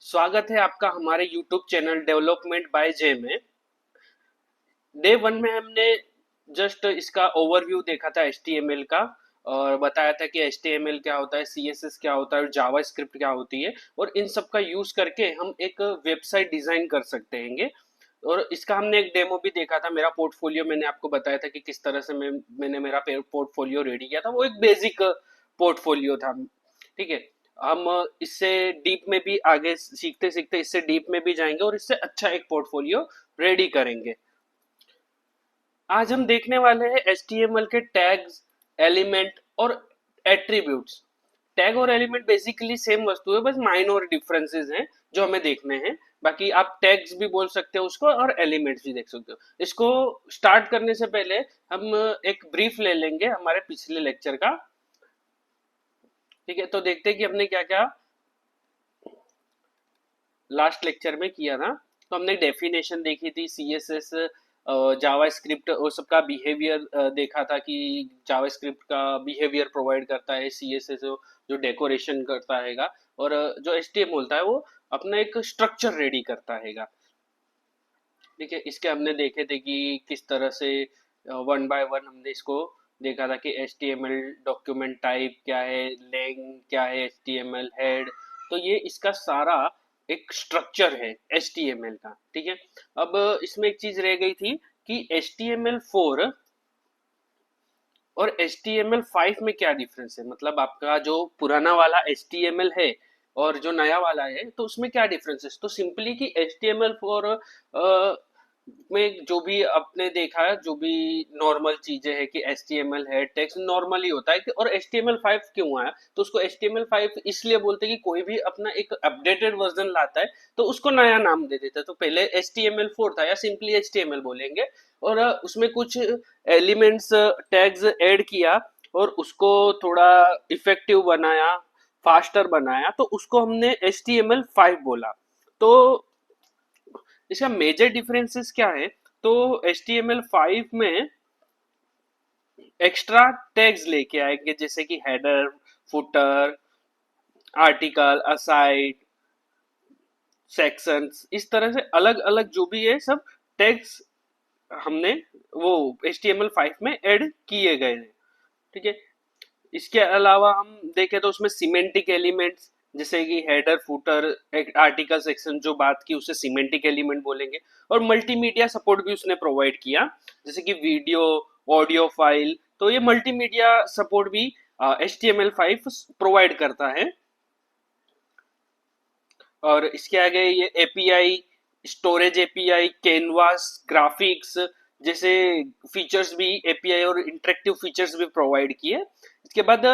स्वागत है आपका हमारे YouTube channel development by J में। डे वन में हमने जस्ट इसका ओवरव्यू देखा था HTML का और बताया था कि HTML क्या होता है, CSS क्या होता है और जावा स्क्रिप्ट क्या होती है और इन सब का यूज करके हम एक वेबसाइट डिजाइन कर सकते हैं। और इसका हमने एक डेमो भी देखा था। मेरा पोर्टफोलियो मैंने आपको बताया था कि किस तरह से मैंने मेरा पोर्टफोलियो रेडी किया था। वो एक बेसिक पोर्टफोलियो था। ठीक है। हम इससे डीप में भी आगे सीखते सीखते इससे डीप में भी जाएंगे और इससे अच्छा एक पोर्टफोलियो रेडी करेंगे। आज हम देखने वाले हैं HTML के टैग्स, एलिमेंट और एट्रीब्यूट्स। टैग और एलिमेंट बेसिकली सेम वस्तु है, बस माइनर डिफरेंसेस हैं जो हमें देखने हैं। बाकी आप टैग्स भी बोल सकते हो उसको और एलिमेंट्स भी देख सकते हो। इसको स्टार्ट करने से पहले हम एक ब्रीफ ले लेंगे हमारे पिछले लेक्चर का। ठीक है, तो देखते हैं कि हमने क्या क्या लास्ट लेक्चर में किया था। तो हमने डेफिनेशन देखी थी, CSS, जावा स्क्रिप्ट और सबका बिहेवियर देखा था कि जावा स्क्रिप्ट का बिहेवियर प्रोवाइड करता है, CSS जो डेकोरेशन करता हैगा और जो HTML होता है वो अपना एक स्ट्रक्चर रेडी करता हैगा। ठीक है, इसके हमने देखे थे कि किस तरह से वन बाय वन हमने इसको देखा था कि HTML डॉक्यूमेंट टाइप क्या है, लेंग क्या है, HTML हेड। तो ये इसका सारा एक स्ट्रक्चर है HTML का। ठीक है। अब इसमें एक चीज रह गई थी कि HTML4 और HTML5 में क्या डिफरेंस है। मतलब आपका जो पुराना वाला HTML है और जो नया वाला है तो उसमें क्या डिफरेंस है। तो सिंपली कि HTML4 में जो भी आपने देखा है, जो भी नॉर्मल चीजें हैं कि HTML है, टेक्स्ट नॉर्मली होता है कि, और HTML5 क्यों आया तो उसको HTML5 इसलिए बोलते हैं कि कोई भी अपना एक अपडेटेड वर्जन लाता है तो उसको नया नाम दे देता है। तो पहले HTML4 था या सिंपली HTML बोलेंगे और उसमें कुछ एलिमेंट्स टैग्स ऐड किया और उसको थोड़ा इफेक्टिव बनाया, फास्टर बनाया, तो उसको हमने HTML5 बोला। तो इसका मेजर डिफरेंसेस क्या है। तो HTML5 में एक्स्ट्रा टैग्स लेके आएंगे जैसे कि header, footer, article, aside, sections, इस तरह से अलग अलग जो भी है सब टैग्स हमने वो HTML5 में ऐड किए गए हैं। ठीक है। इसके अलावा हम देखें तो उसमें सिमेंटिक एलिमेंट्स जैसे कि हेडर, फुटर, एक आर्टिकल सेक्शन जो बात की उसे सिमेंटिक एलिमेंट बोलेंगे। और मल्टीमीडिया सपोर्ट भी उसने प्रोवाइड किया जैसे कि वीडियो, ऑडियो फाइल। तो ये मल्टीमीडिया सपोर्ट भी HTML5 प्रोवाइड करता है। और इसके आगे ये API, storage API, canvas, graphics जैसे फीचर्स भी एपीआई और इंटरेक्टिव फीचर्स भी प्रोवाइड किए। इसके बाद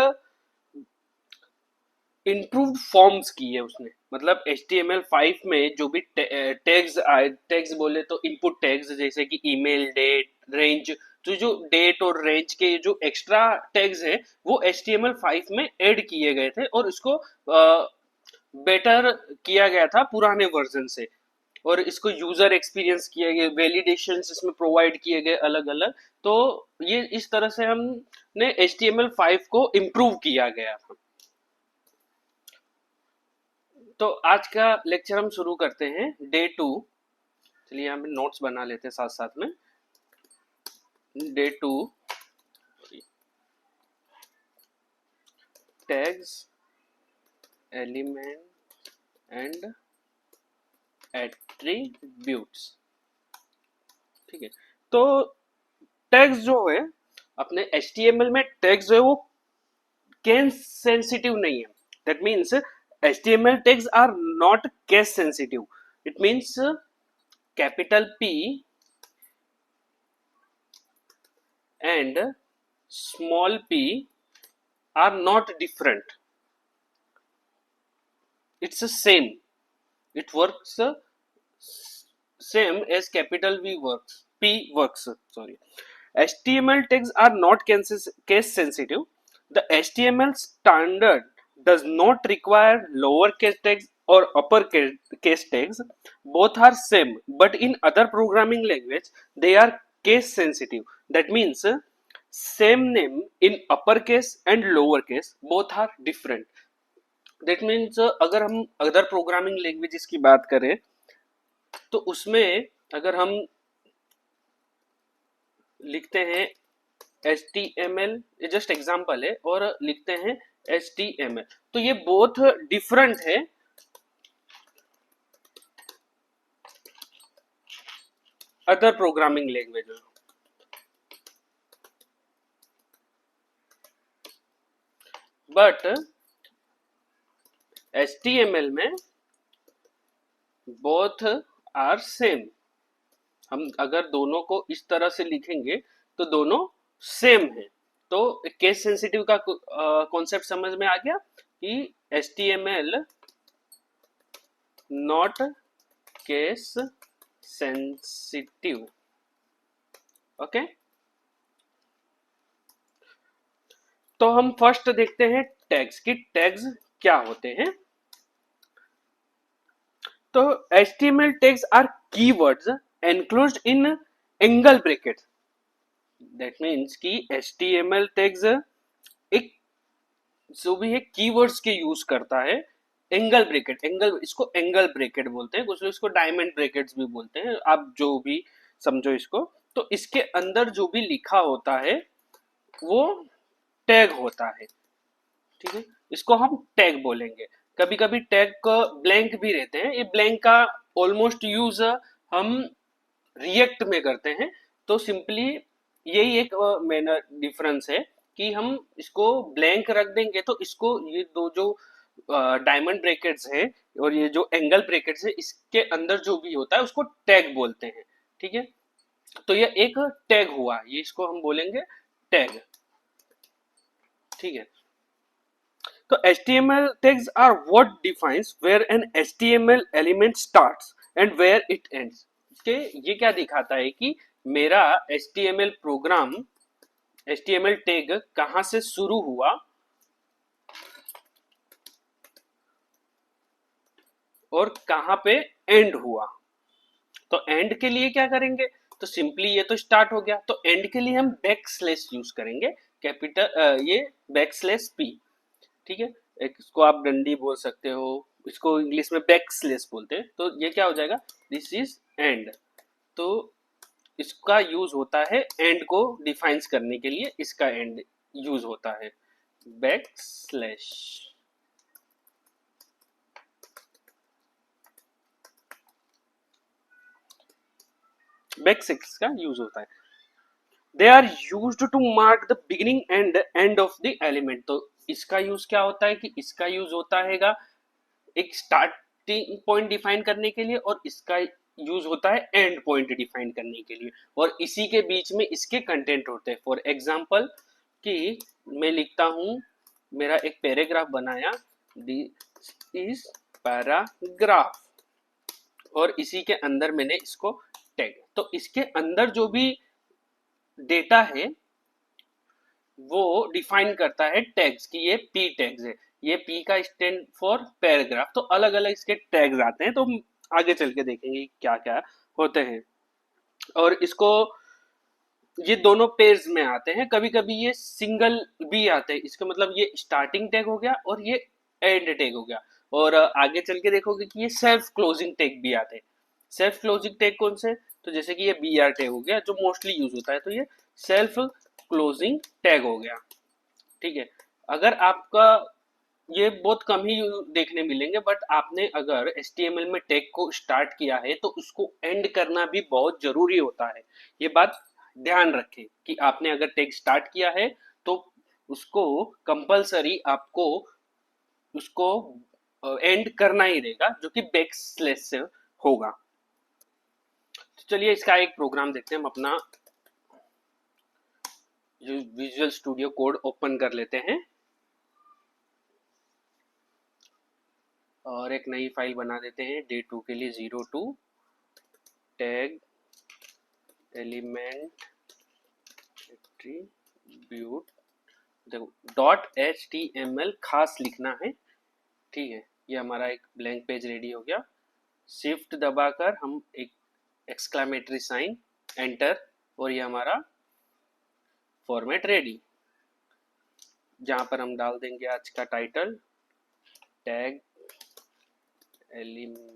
इम्प्रूव्ड फॉर्म्स की है उसने। मतलब HTML5 में जो भी टैग्स आए, टैग्स बोले तो इनपुट टैग्स जैसे कि ईमेल, डेट, रेंज, तो जो डेट और रेंज के जो एक्स्ट्रा टैग्स है वो HTML5 में ऐड किए गए थे और इसको बेटर किया गया था पुराने वर्जन से। और इसको यूजर एक्सपीरियंस किए गए, वैलिडेशन इसमें प्रोवाइड किए गए अलग अलग। तो ये इस तरह से हमने HTML5 को इम्प्रूव किया गया था। तो आज का लेक्चर हम शुरू करते हैं डे 2। चलिए यहाँ पे नोट्स बना लेते हैं साथ साथ में। Day 2, tags, element and attributes. ठीक है। तो टैग्स जो है अपने HTML में, टैग्स जो है वो केस सेंसिटिव नहीं है। That means HTML tags are not case sensitive. It means capital P and small p are not different. It's the same. It works same as capital V works. P works. Sorry. HTML tags are not case sensitive. The HTML standard does not require lowercase tags or uppercase tags. Both are same, but in other programming language they are case sensitive. That means same name in uppercase and lowercase both are different. That means अगर हम other programming languages की बात करें तो उसमें अगर हम लिखते हैं HTML, ये जस्ट एग्जांपल है, और लिखते हैं HTML, तो ये बोथ डिफरेंट है other programming language. But HTML में बोथ आर सेम। हम अगर दोनों को इस तरह से लिखेंगे तो दोनों सेम है। तो केस सेंसिटिव का कॉन्सेप्ट समझ में आ गया कि HTML not case sensitive. Okay, तो हम फर्स्ट देखते हैं टैग्स की टैग्स क्या होते हैं। तो HTML tags are keywords enclosed in angle bracket. That means कि HTML टैग्स एक जो भी है कीवर्ड्स के यूज करता है एंगल ब्रैकेट। एंगल, इसको एंगल ब्रैकेट बोलते हैं, कुछ लोग इसको डायमंड ब्रैकेट्स भी बोलते हैं, आप जो भी समझो इसको। तो इसके अंदर जो भी लिखा होता है वो टैग होता है, ठीक है, इसको हम टैग बोलेंगे। कभी कभी टैग का ब्लैंक भी रहते हैं, ये ब्लैंक का ऑलमोस्ट यूज हम रिएक्ट में करते हैं। तो सिंपली यही एक मैनर डिफरेंस है कि हम इसको ब्लैंक रख देंगे तो इसको, ये दो जो डायमंड ब्रैकेट्स है और ये जो एंगल ब्रैकेट्स है, इसके अंदर जो भी होता है उसको टैग बोलते हैं, ठीक है। तो ये एक टैग हुआ, ये इसको हम बोलेंगे टैग, ठीक है। तो HTML tags are what defines where an HTML element starts and where it ends। के ये क्या दिखाता है कि मेरा HTML प्रोग्राम, HTML टैग कहां से शुरू हुआ और कहां पे एंड हुआ। तो एंड के लिए क्या करेंगे, तो सिंपली ये तो स्टार्ट हो गया, तो एंड के लिए हम बैक स्लैश यूज करेंगे, कैपिटल ये बैक स्लैश पी, ठीक है। एक इसको आप डंडी बोल सकते हो, इसको इंग्लिश में बैक स्लैश बोलते हैं। तो ये क्या हो जाएगा, दिस इज एंड। तो इसका यूज होता है एंड को डिफाइंस करने के लिए, इसका एंड यूज होता है बैक स्लैश। बैक स्लैश का यूज होता है। They are used to mark the beginning and end of the element. तो इसका यूज क्या होता है कि इसका यूज होता है एक स्टार्टिंग पॉइंट डिफाइन करने के लिए, और इसका यूज होता है एंड पॉइंट डिफाइन करने के लिए, और इसी के बीच में इसके कंटेंट होते हैं। फॉर एग्जांपल कि मैं लिखता हूं, मेरा एक पैराग्राफ बनाया, दिस इज पैराग्राफ, और इसी के अंदर मैंने इसको टैग, तो इसके अंदर जो भी डेटा है वो डिफाइन करता है टैग्स की, ये पी टैग्स है, ये पी का स्टैंड फॉर पैराग्राफ। तो अलग अलग इसके टैग्स आते हैं, तो हम आगे चल के देखेंगे क्या क्या होते हैं। और इसको, ये दोनों पेयर्स में आते हैं, कभी कभी ये सिंगल भी आते हैं। इसका मतलब ये स्टार्टिंग टैग हो गया और ये एंड टैग हो गया। और आगे चल के देखोगे कि ये सेल्फ क्लोजिंग टैग भी आते हैं। सेल्फ क्लोजिंग टैग कौन से, तो जैसे कि ये बी आर टैग हो गया जो मोस्टली यूज होता है, तो ये सेल्फ क्लोजिंग टैग हो गया, ठीक है। अगर आपका, ये बहुत कम ही देखने मिलेंगे, बट आपने अगर HTML में टैग को स्टार्ट किया है तो उसको एंड करना भी बहुत जरूरी होता है। ये बात ध्यान रखें कि आपने अगर टैग स्टार्ट किया है तो उसको कंपलसरी आपको उसको एंड करना ही रहेगा, जो कि बैक स्लैश से होगा। तो चलिए इसका एक प्रोग्राम देखते हैं। हम अपना विजुअल स्टूडियो कोड ओपन कर लेते हैं और एक नई फाइल बना देते हैं डे 2 के लिए, 02 टैग एलिमेंट एट्रीब्यूट, देखो .html खास लिखना है, ठीक है। ये हमारा एक ब्लैंक पेज रेडी हो गया। शिफ्ट दबाकर हम एक एक्सक्लेमेटरी साइन, एंटर, और ये हमारा फॉर्मेट रेडी, जहां पर हम डाल देंगे आज का टाइटल टैग एलिमेंट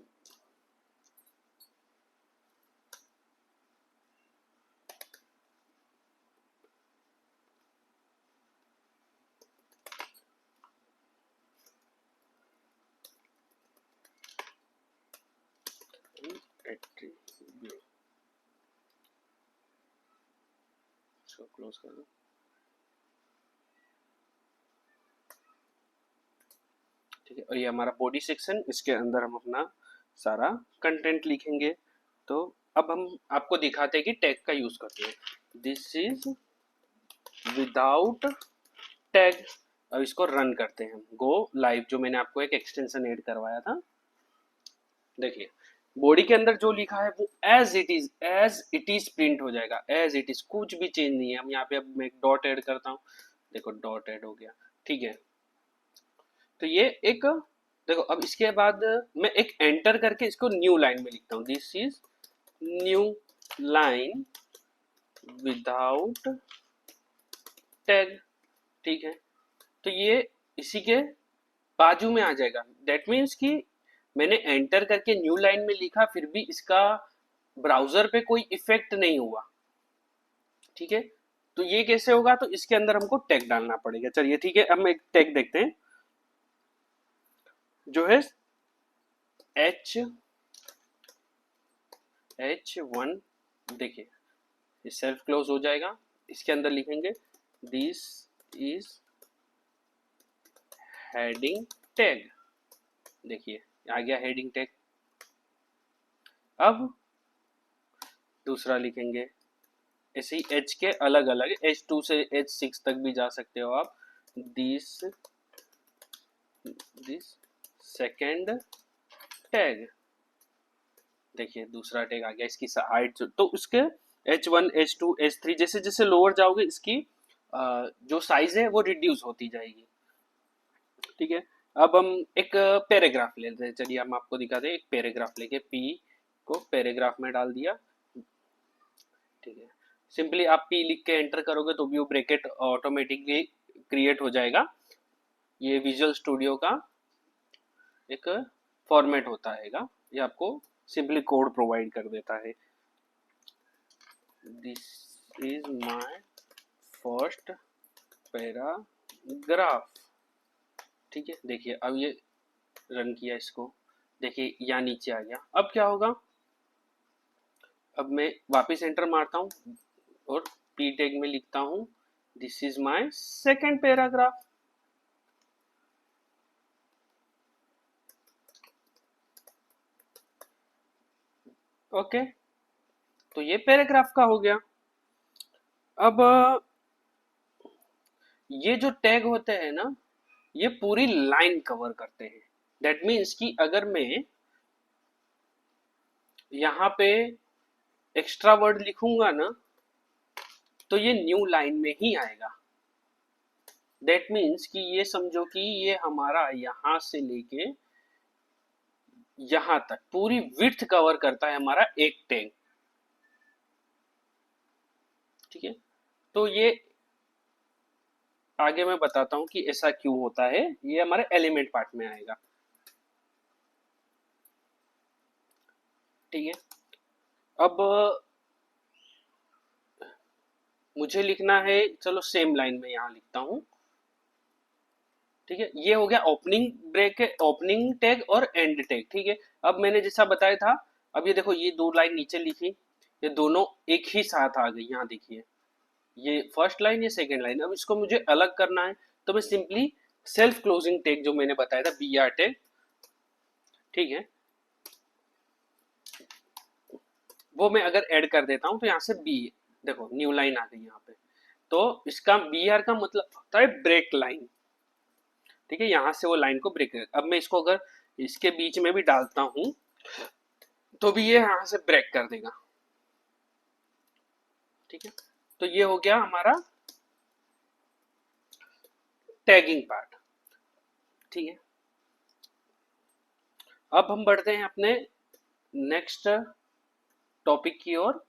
एट्रीब्यूट, इसको क्लोज कर दो। ठीक है, और ये हमारा बॉडी सेक्शन, इसके अंदर हम अपना सारा कंटेंट लिखेंगे। तो अब हम आपको दिखाते हैं कि टैग का यूज करते हैं। This is without tag. अब इसको रन करते हैं, गो लाइव, जो मैंने आपको एक एक्सटेंशन ऐड करवाया था। देखिए बॉडी के अंदर जो लिखा है वो एज इट इज प्रिंट हो जाएगा, एज इट इज, कुछ भी चेंज नहीं है। हम यहाँ पे अब मैं एक डॉट ऐड करता हूँ, देखो डॉट ऐड हो गया। ठीक है, तो ये एक, देखो अब इसके बाद मैं एक एंटर करके इसको न्यू लाइन में लिखता हूँ। This is new line without tag. ठीक है, तो ये इसी के बाजू में आ जाएगा। दैट मीन्स कि मैंने एंटर करके न्यू लाइन में लिखा, फिर भी इसका ब्राउजर पे कोई इफेक्ट नहीं हुआ। ठीक है, तो ये कैसे होगा? तो इसके अंदर हमको टैग डालना पड़ेगा। चलिए ठीक है, हम एक टैग देखते हैं जो है H1। देखिए ये सेल्फ क्लोज हो जाएगा। इसके अंदर लिखेंगे दिस इज हेडिंग टैग। देखिए आ गया हेडिंग टैग। अब दूसरा लिखेंगे, ऐसे ही H के अलग अलग, H2 से H6 तक भी जा सकते हो आप। This second tag. देखिए दूसरा टैग आ गया, इसकी हाइट, तो उसके H1 H2 H3 जैसे जैसे लोअर जाओगे इसकी जो साइज है वो रिड्यूस होती जाएगी। ठीक है, अब हम एक पैराग्राफ लेते हैं। चलिए हम आपको दिखाते हैं, एक पैराग्राफ लेके P को पैराग्राफ में डाल दिया। ठीक है, सिंपली आप P लिख के एंटर करोगे तो भी वो ब्रैकेट ऑटोमेटिकली क्रिएट हो जाएगा। ये विजुअल स्टूडियो का एक फॉर्मेट होता है, ये आपको सिंपली कोड प्रोवाइड कर देता है। This is my first paragraph. ठीक है, देखिए अब ये रन किया इसको, देखिए यहाँ नीचे आ गया। अब क्या होगा? अब मैं वापस एंटर मारता हूँ और P टैग में लिखता हूँ this is my second paragraph. Okay, तो ये पैराग्राफ का हो गया। अब ये जो टैग होते हैं ना, ये पूरी लाइन कवर करते हैं। दैट मीन्स कि अगर मैं यहाँ पे एक्स्ट्रा वर्ड लिखूंगा ना, तो ये न्यू लाइन में ही आएगा। दैट मीन्स कि ये समझो कि ये हमारा यहाँ से लेके यहाँ तक पूरी विड्थ कवर करता है हमारा एक टैग। ठीक है, तो ये आगे मैं बताता हूं कि ऐसा क्यों होता है। ये हमारे एलिमेंट पार्ट में आएगा। ठीक है, अब मुझे लिखना है, चलो सेम लाइन में यहां लिखता हूं। ठीक है, ये हो गया ओपनिंग ब्रेक, ओपनिंग टैग और एंड टैग। ठीक है, अब मैंने जैसा बताया था, अब ये देखो ये दो लाइन नीचे लिखी, ये दोनों एक ही साथ आ गई। यहाँ देखिए ये फर्स्ट लाइन, ये सेकेंड लाइन। अब इसको मुझे अलग करना है, तो मैं सिंपली सेल्फ क्लोजिंग टैग जो मैंने बताया था, BR टैग, ठीक है, वो मैं अगर ऐड कर देता हूं तो यहाँ से बी, देखो न्यू लाइन आ गई यहाँ पे। तो इसका BR का मतलब होता है ब्रेक लाइन। ठीक है, यहाँ से वो लाइन को ब्रेक। अब मैं इसको अगर इसके बीच में भी डालता हूं तो भी ये यहाँ से ब्रेक कर देगा। ठीक है, तो ये हो गया हमारा टैगिंग पार्ट। ठीक है, अब हम बढ़ते हैं अपने नेक्स्ट टॉपिक की ओर,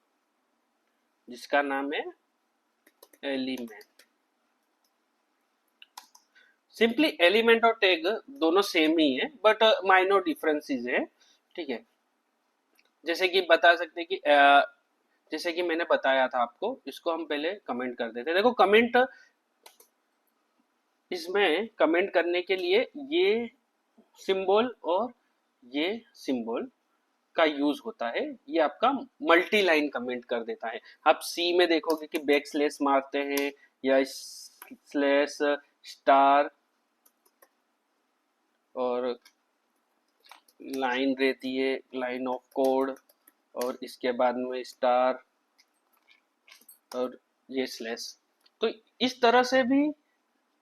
जिसका नाम है एलिमेंट। सिंपली एलिमेंट और टैग दोनों सेम ही है, बट माइनर डिफरेंसेस है। ठीक है, जैसे कि बता सकते हैं कि जैसे कि मैंने बताया था आपको, इसको हम पहले कमेंट कर देते हैं। देखो कमेंट, इसमें कमेंट करने के लिए ये सिंबल और ये सिंबल का यूज होता है। ये आपका मल्टी लाइन कमेंट कर देता है। आप सी में देखोगे कि बैक स्लैश मारते हैं या स्लैश स्टार और लाइन रहती है, लाइन ऑफ कोड, और इसके बाद में स्टार और ये स्लैश। तो इस तरह से भी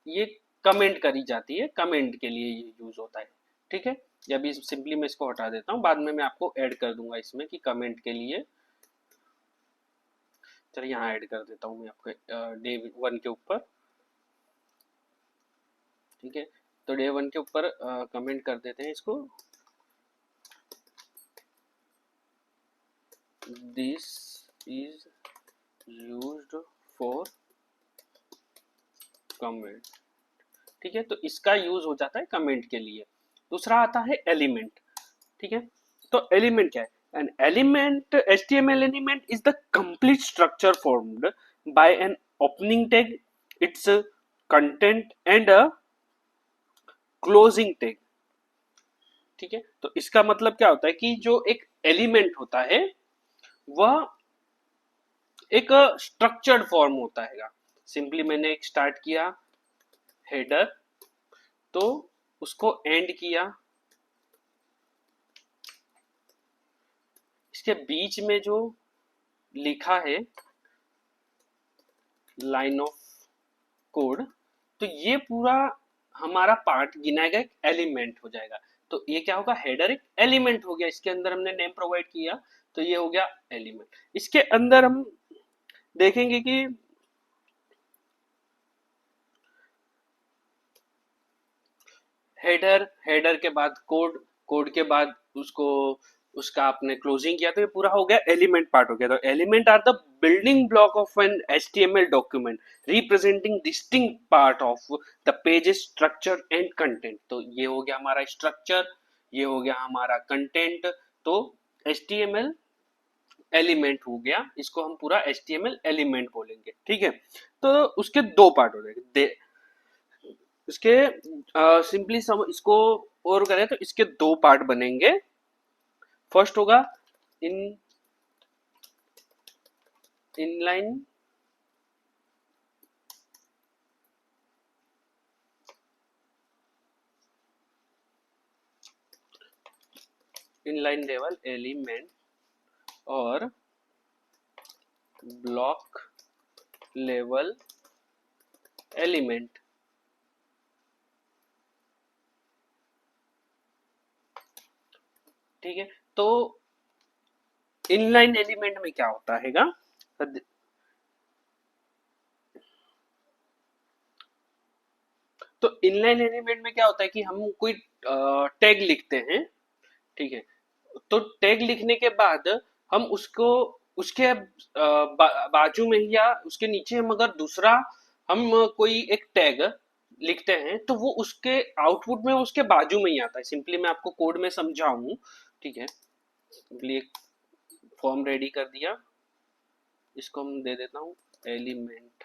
ये कमेंट करी जाती है, कमेंट के लिए ये यूज होता है। ठीक है, या अभी सिंपली मैं इसको हटा देता हूँ, बाद में मैं आपको ऐड कर दूंगा इसमें कि कमेंट के लिए। चलिए यहाँ ऐड कर देता हूँ मैं आपको डे 1 के ऊपर। ठीक है, तो डे 1 के ऊपर कमेंट कर देते हैं इसको, this is used for comment. ठीक है, तो इसका यूज हो जाता है कमेंट के लिए। दूसरा आता है एलिमेंट। ठीक है, तो एलिमेंट क्या है? An element, HTML element is the complete structure formed by an opening tag, it's content and a closing tag. ठीक है, तो इसका मतलब क्या होता है कि जो एक एलिमेंट होता है वह एक स्ट्रक्चर्ड फॉर्म होता है। सिंपली मैंने एक स्टार्ट किया हेडर, तो उसको एंड किया, इसके बीच में जो लिखा है लाइन ऑफ कोड, तो ये पूरा हमारा पार्ट गिनाएगा, एक एलिमेंट हो जाएगा। तो ये क्या होगा? हेडर एक एलिमेंट हो गया, इसके अंदर हमने नेम प्रोवाइड किया, तो ये हो गया एलिमेंट। इसके अंदर हम देखेंगे कि हेडर के बाद कोड, कोड के बाद उसको उसका आपने क्लोजिंग किया, तो ये पूरा हो गया एलिमेंट पार्ट हो गया। तो element are the building block of an HTML document representing distinct part of the page structure and content. तो ये हो गया हमारा स्ट्रक्चर, ये हो गया हमारा कंटेंट। तो HTML एलिमेंट हो गया, इसको हम पूरा HTML एलिमेंट बोलेंगे। ठीक है, तो उसके दो पार्ट हो जाएंगे। इसके सिंपली इसको और करें तो इसके दो पार्ट बनेंगे। फर्स्ट होगा इन इनलाइन इनलाइन लेवल एलिमेंट और ब्लॉक लेवल एलिमेंट। ठीक है, तो इनलाइन एलिमेंट में क्या होता हैगा? तो इनलाइन एलिमेंट में क्या होता है कि हम कोई टैग लिखते हैं। ठीक है, तो टैग लिखने के बाद हम उसको उसके बाजू में या उसके नीचे हम अगर दूसरा हम कोई एक टैग लिखते हैं, तो वो उसके आउटपुट में उसके बाजू में ही आता है। सिंपली मैं आपको कोड में समझाऊं। ठीक है, सिंपली एक फॉर्म रेडी कर दिया, इसको हम दे देता हूँ एलिमेंट।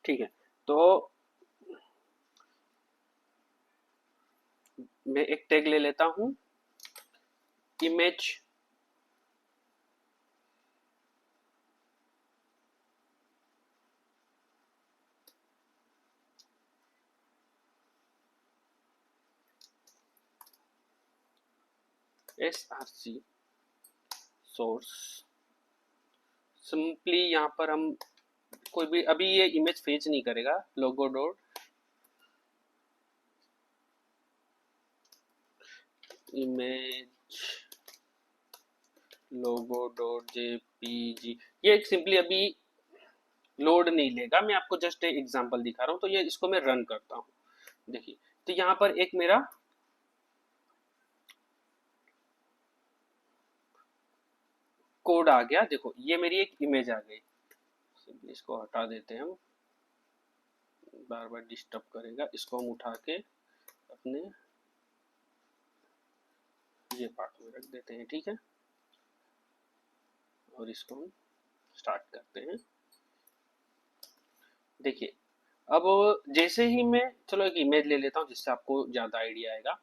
ठीक है, तो मैं एक टैग ले लेता हूँ इमेज, SRC सोर्स। सिंपली यहाँ पर हम कोई भी, अभी ये इमेज फेच नहीं करेगा, लोगो डॉट इमेज लोगो डॉट जेपीजी, ये एक सिंपली अभी लोड नहीं लेगा। मैं आपको जस्ट एक एग्जांपल दिखा रहा हूँ, तो ये इसको मैं रन करता हूँ। देखिए, तो यहाँ पर एक मेरा कोड आ गया। देखो ये मेरी एक इमेज आ गई, सिंपली इसको हटा देते हैं हम। बार बार डिस्टर्ब करेगा। इसको हम उठा के अपने ये पार्ट में रख देते हैं, ठीक है। और इसको हम स्टार्ट करते हैं। देखिए अब जैसे ही मैं, चलो एक इमेज ले लेता हूँ जिससे आपको ज्यादा आइडिया आएगा।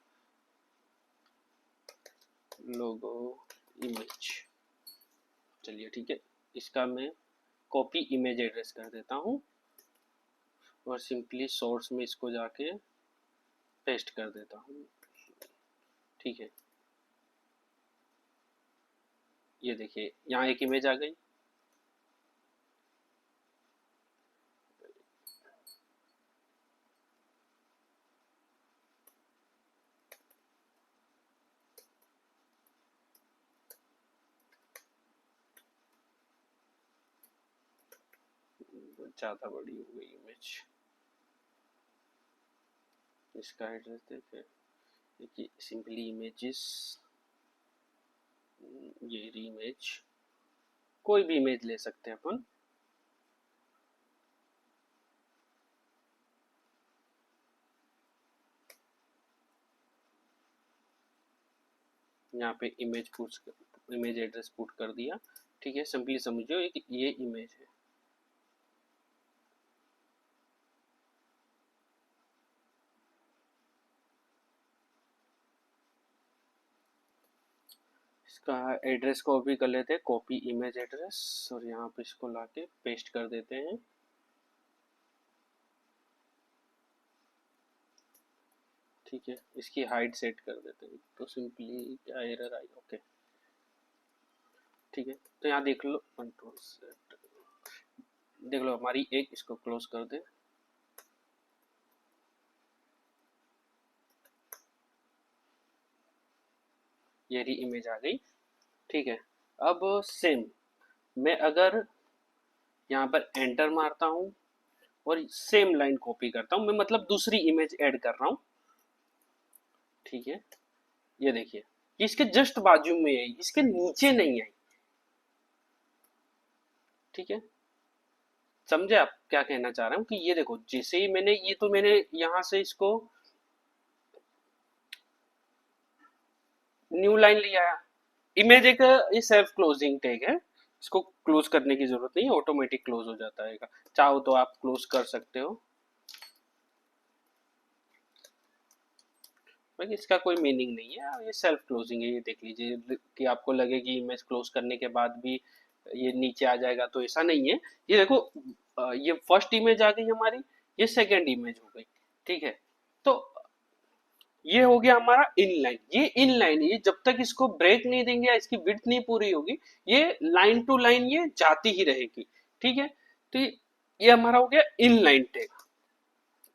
लोगो इमेज, चलिए ठीक है, इसका मैं कॉपी इमेज एड्रेस कर देता हूँ और सिंपली सोर्स में इसको जाके पेस्ट कर देता हूँ, ठीक है। ये देखिए यहाँ एक इमेज आ गई। ज़्यादा बड़ी हो गई इमेज। इसका एड्रेस देखे, देखिए सिंपली इमेजेस, ये इमेज, कोई भी इमेज ले सकते हैं अपन। यहाँ पे इमेज एड्रेस पुट कर दिया, ठीक है। सिंपली समझो ये इमेज है। इसका एड्रेस को भी कर लेते हैं कॉपी इमेज एड्रेस और यहाँ पे इसको लाके पेस्ट कर देते हैं, ठीक है। इसकी हाइट सेट कर देते हैं, तो सिंपली क्या एरर आई, ओके ठीक है। तो यहाँ देख लो, कंट्रोल सेट, देख लो हमारी एक, इसको क्लोज कर दे। ये रही इमेज आ गई, ठीक है। अब सेम मैं अगर यहाँ पर एंटर मारता हूँ और सेम लाइन कॉपी करता हूँ, मैं मतलब दूसरी इमेज ऐड कर रहा हूँ, ठीक है। ये देखिए इसके जस्ट बाजू में है, इसके नीचे नहीं है, ठीक है। समझे आप क्या कहना चाह रहा हूँ कि ये देखो जैसे ही मैंने ये, तो मैंने यहाँ से इसको न्यू लाइन लिया, इमेज एक ये सेल्फ क्लोजिंग टैग है, इसको क्लोज करने की जरूरत नहीं है, ऑटोमेटिक क्लोज हो जाता है। चाहो तो आप क्लोज कर सकते हो, बाकी इसका कोई मीनिंग नहीं है, ये सेल्फ क्लोजिंग है। ये देख लीजिए कि आपको लगे कि इमेज क्लोज करने के बाद भी ये नीचे आ जाएगा, तो ऐसा नहीं है। ये देखो ये फर्स्ट इमेज आ गई हमारी, ये सेकेंड इमेज हो गई, ठीक है। तो ये हो गया हमारा इनलाइन। ये इनलाइन, ये जब तक इसको ब्रेक नहीं देंगे या इसकी विड्थ नहीं पूरी होगी, ये लाइन टू लाइन ये जाती ही रहेगी, ठीक है। तो ये हमारा हो गया इनलाइन टैग,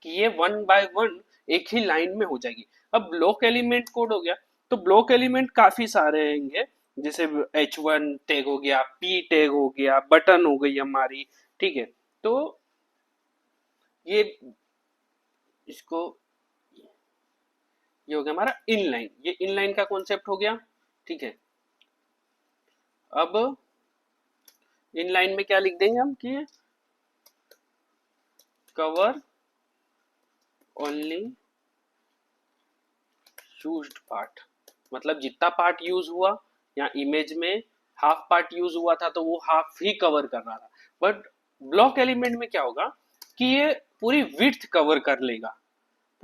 कि ये वन बाय वन एक ही लाइन में हो जाएगी। अब ब्लॉक एलिमेंट कोड हो गया, तो ब्लॉक एलिमेंट काफी सारे रहेंगे, जैसे H1 टैग हो गया, P टैग हो गया, बटन हो गई हमारी, ठीक है। तो ये इसको, ये हो गया हमारा इनलाइन, ये इनलाइन का कॉन्सेप्ट हो गया, ठीक है। अब इनलाइन में क्या लिख देंगे हम कि कवर ओनली यूज्ड पार्ट, मतलब जितना पार्ट यूज हुआ, या इमेज में हाफ पार्ट यूज हुआ था तो वो हाफ ही कवर कर रहा था। बट ब्लॉक एलिमेंट में क्या होगा कि ये पूरी विड्थ कवर कर लेगा,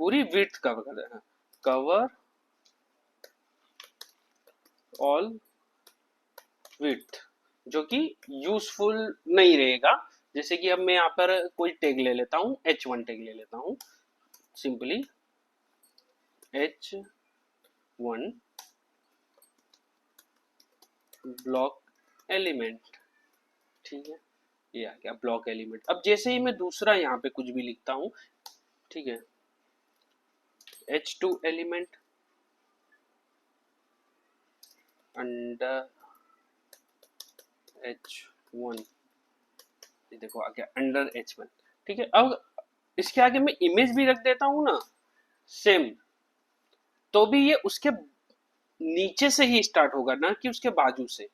पूरी विड्थ कवर कर देगा, कवर ऑल विड्थ, जो कि यूजफुल नहीं रहेगा। जैसे कि अब मैं यहाँ पर कोई टैग ले लेता हूँ, H1 टैग ले लेता हूँ, सिंपली H1 ब्लॉक एलिमेंट, ठीक है। ये आ गया ब्लॉक एलिमेंट। अब जैसे ही मैं दूसरा यहाँ पे कुछ भी लिखता हूँ, ठीक है, H2 एलिमेंट अंडर H1, ये देखो आ गया अंडर H1, ठीक है। अब इसके आगे मैं इमेज भी रख देता हूँ ना सेम, तो भी ये उसके नीचे से ही स्टार्ट होगा, ना कि उसके बाजू से।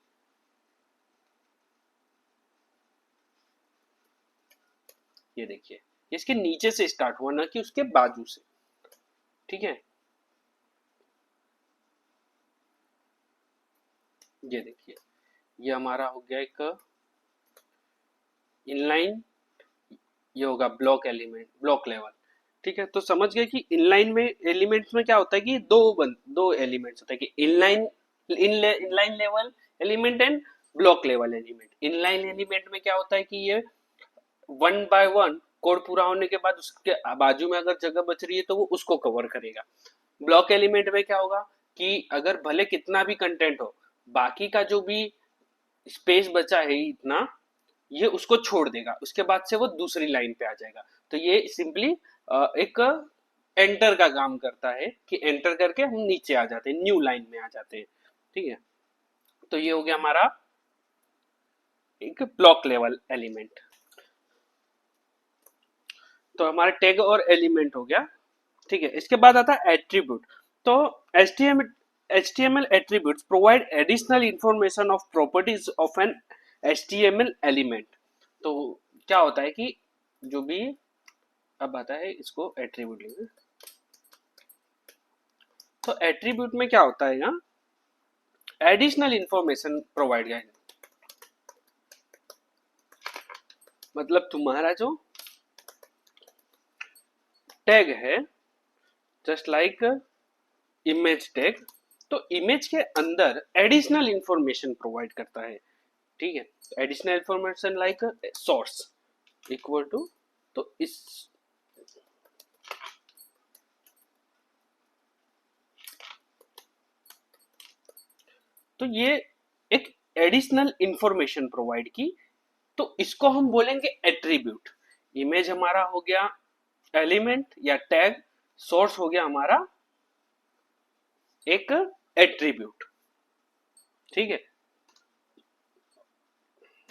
ये देखिए इसके नीचे से स्टार्ट हुआ, ना कि उसके बाजू से। ठीक है, ये देखिए, ये हमारा हो गया एक इनलाइन, ये होगा ब्लॉक एलिमेंट, ब्लॉक लेवल। ठीक है, तो समझ गए कि इनलाइन में एलिमेंट्स में क्या होता है कि दो एलिमेंट्स होता है कि inline, inline level element and block level element. Inline element में क्या होता है कि ये वन बाय वन कोड पूरा होने के बाद उसके बाजू में अगर जगह बच रही है तो वो उसको कवर करेगा। ब्लॉक एलिमेंट में क्या होगा कि अगर भले कितना भी कंटेंट हो, बाकी का जो भी स्पेस बचा है इतना, ये उसको छोड़ देगा, उसके बाद से वो दूसरी लाइन पे आ जाएगा। तो ये सिंपली एक एंटर का काम करता है कि एंटर करके हम नीचे आ जाते हैं, न्यू लाइन में आ जाते हैं। ठीक है, तो ये हो गया हमारा एक ब्लॉक लेवल एलिमेंट। तो हमारा टैग और एलिमेंट हो गया। ठीक है, इसके बाद आता है एट्रीब्यूट। तो HTML attributes provide additional information of properties of an HTML element। तो क्या होता है कि जो भी, अब आता है इसको एट्रीब्यूट लेंगे। तो एट्रीब्यूट में क्या होता है ना, एडिशनल इंफॉर्मेशन प्रोवाइड किया, मतलब तुम्हारा जो टैग है, जस्ट लाइक इमेज टैग, तो इमेज के अंदर एडिशनल इंफॉर्मेशन प्रोवाइड करता है। ठीक है, additional information like source equal to, तो इस, तो ये एक एडिशनल इंफॉर्मेशन प्रोवाइड की, तो इसको हम बोलेंगे एट्रीब्यूट। इमेज हमारा हो गया एलिमेंट या टैग, सोर्स हो गया हमारा एक एट्रीब्यूट। ठीक है,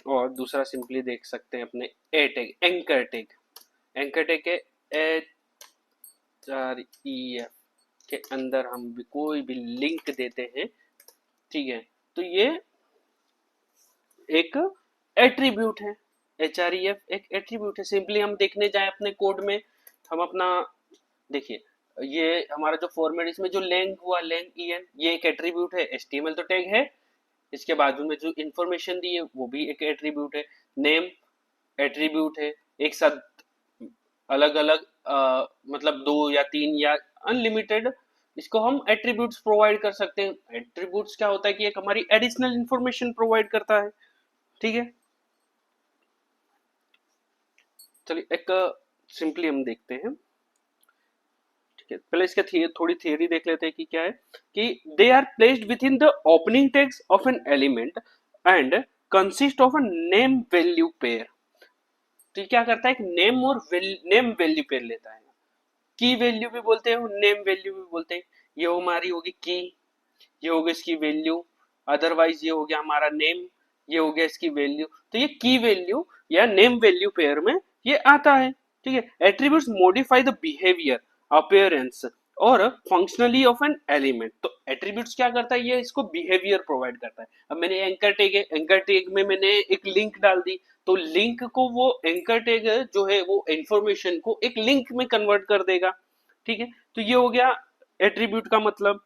और दूसरा सिंपली देख सकते हैं अपने A tag, anchor tag. Anchor tag के HREF के अंदर हम भी कोई भी लिंक देते हैं। ठीक है, तो ये एक एट्रीब्यूट है, HREF एक एट्रीब्यूट है। सिंपली हम देखने जाए अपने कोड में, हम अपना देखिए, ये हमारा जो फॉर्मेट, इसमें जो लेंग हुआ, लेंग EN, ये एक एट्रीब्यूट है। HTML तो टैग है, इसके बाजू में जो इंफॉर्मेशन दी है वो भी एक एट्रीब्यूट है। नेम एट्रीब्यूट है, एक साथ अलग अलग मतलब दो या तीन या अनलिमिटेड, इसको हम एट्रीब्यूट्स प्रोवाइड कर सकते हैं। एट्रीब्यूट्स क्या होता है कि एक हमारी एडिशनल इंफॉर्मेशन प्रोवाइड करता है। ठीक है, चलिए एक सिंपली हम देखते हैं। ठीक है, पहले इसका थोड़ी थियरी देख लेते हैं कि क्या है कि they are placed within the opening tags of an element and consist of a name value pair. तो क्या करता है, एक नेम और नेम वैल्यू पेयर लेता है। की वैल्यू भी बोलते हैं, नेम वैल्यू भी बोलते हैं। ये हमारी होगी की, ये हो गया इसकी वैल्यू, अदरवाइज ये हो गया हमारा नेम, ये हो गया इसकी वैल्यू। तो ये की वैल्यू या नेम वैल्यू पेयर में ये आता है। ठीक है, attributes modify the behaviour, appearance और फंक्शनली ऑफ एन एलिमेंट। तो एट्रीब्यूट्स क्या करता है, ये इसको बिहेवियर प्रोवाइड करता है। अब मैंने एंकर टैग है, एंकर टैग में मैंने एक लिंक डाल दी, तो लिंक को वो एंकर टैग जो है वो इंफॉर्मेशन को एक लिंक में कन्वर्ट कर देगा। ठीक है, तो ये हो गया एट्रीब्यूट का मतलब।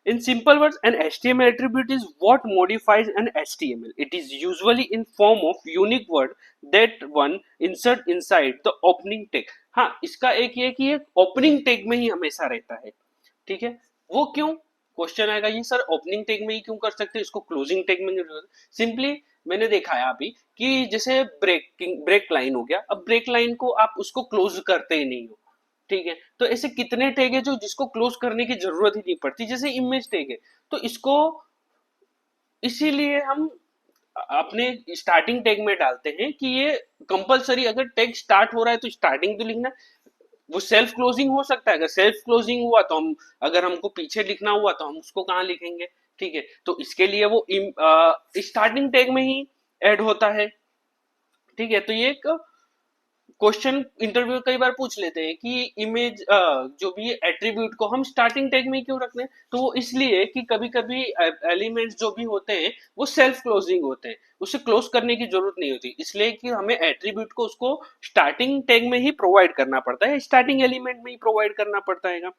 In simple words, an HTML attribute is what modifies an HTML. It is usually in form of unique word that one insert inside the opening tag. हाँ, इसका एक ये कि ये opening tag में ही हमेशा रहता है। ठीक है, वो क्यों, क्वेश्चन आएगा ये सर ओपनिंग टैग में ही क्यों कर सकते हैं, इसको क्लोजिंग टैग में क्यों? सिंपली मैंने देखा है अभी कि जैसे ब्रेक लाइन हो गया, अब ब्रेक लाइन को आप उसको क्लोज करते ही नहीं हो। ठीक है, तो ऐसे कितने टैग है जो जिसको क्लोज करने की जरूरत ही नहीं पड़ती, जैसे इमेज टैग है, तो इसको इसीलिए हम अपने स्टार्टिंग टैग में डालते हैं कि ये कंपलसरी, अगर टैग स्टार्ट हो रहा है तो स्टार्टिंग तो लिखना। वो सेल्फ क्लोजिंग हो सकता है, अगर सेल्फ क्लोजिंग हुआ तो हम, अगर हमको पीछे लिखना हुआ तो हम उसको कहाँ लिखेंगे। ठीक है, तो इसके लिए वो स्टार्टिंग टैग में ही ऐड होता है। ठीक है, तो ये एक क्वेश्चन इंटरव्यू कई बार पूछ लेते हैं कि इमेज जो भी एट्रीब्यूट को हम स्टार्टिंग टैग में क्यों रखते हैं, तो वो इसलिए कि कभी कभी एलिमेंट्स जो भी होते हैं वो सेल्फ क्लोजिंग होते हैं, उसे क्लोज करने की जरूरत नहीं होती, इसलिए कि हमें एट्रीब्यूट को उसको स्टार्टिंग टैग में ही प्रोवाइड करना पड़ता है, स्टार्टिंग एलिमेंट में ही प्रोवाइड करना पड़ता है।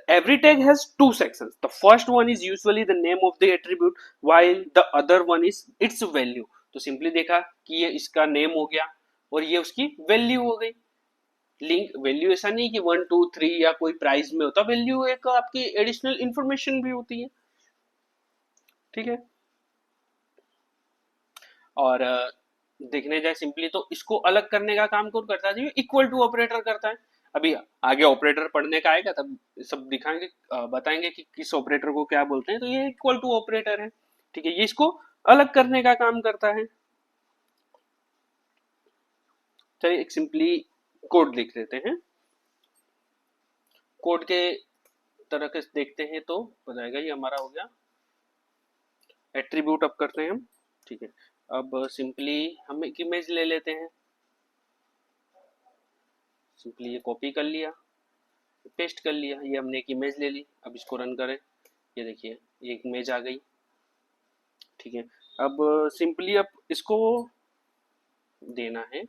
Every tag has two sections. The first one is usually the name of the attribute, while the other one is its value. तो सिंपली देखा कि ये इसका नेम हो गया और ये उसकी वैल्यू हो गई। लिंक वैल्यू ऐसा नहीं कि 1 2 3 या कोई प्राइस में होता, वैल्यू एक आपकी एडिशनल इंफॉर्मेशन भी होती है, ठीक है। और देखने जाए सिंपली तो इसको अलग करने का काम कौन करता है, इक्वल टू ऑपरेटर करता है। अभी आगे ऑपरेटर पढ़ने का आएगा तब सब दिखाएंगे, बताएंगे कि किस ऑपरेटर को क्या बोलते हैं, तो ये इक्वल टू ऑपरेटर है, ठीक है, ये इसको अलग करने का काम करता है। चलिए एक सिंपली कोड लिख देते हैं, कोड के तरह के देखते हैं तो बताएगा, ये हमारा हो गया एट्रीब्यूट। अब करते हैं हम, ठीक है। अब सिंपली हम एक इमेज ले लेते हैं, सिंपली ये कॉपी कर लिया, पेस्ट कर लिया, ये हमने एक इमेज ले ली। अब इसको रन करें, ये देखिए ये एक इमेज आ गई, ठीक है। अब सिंपली अब इसको देना है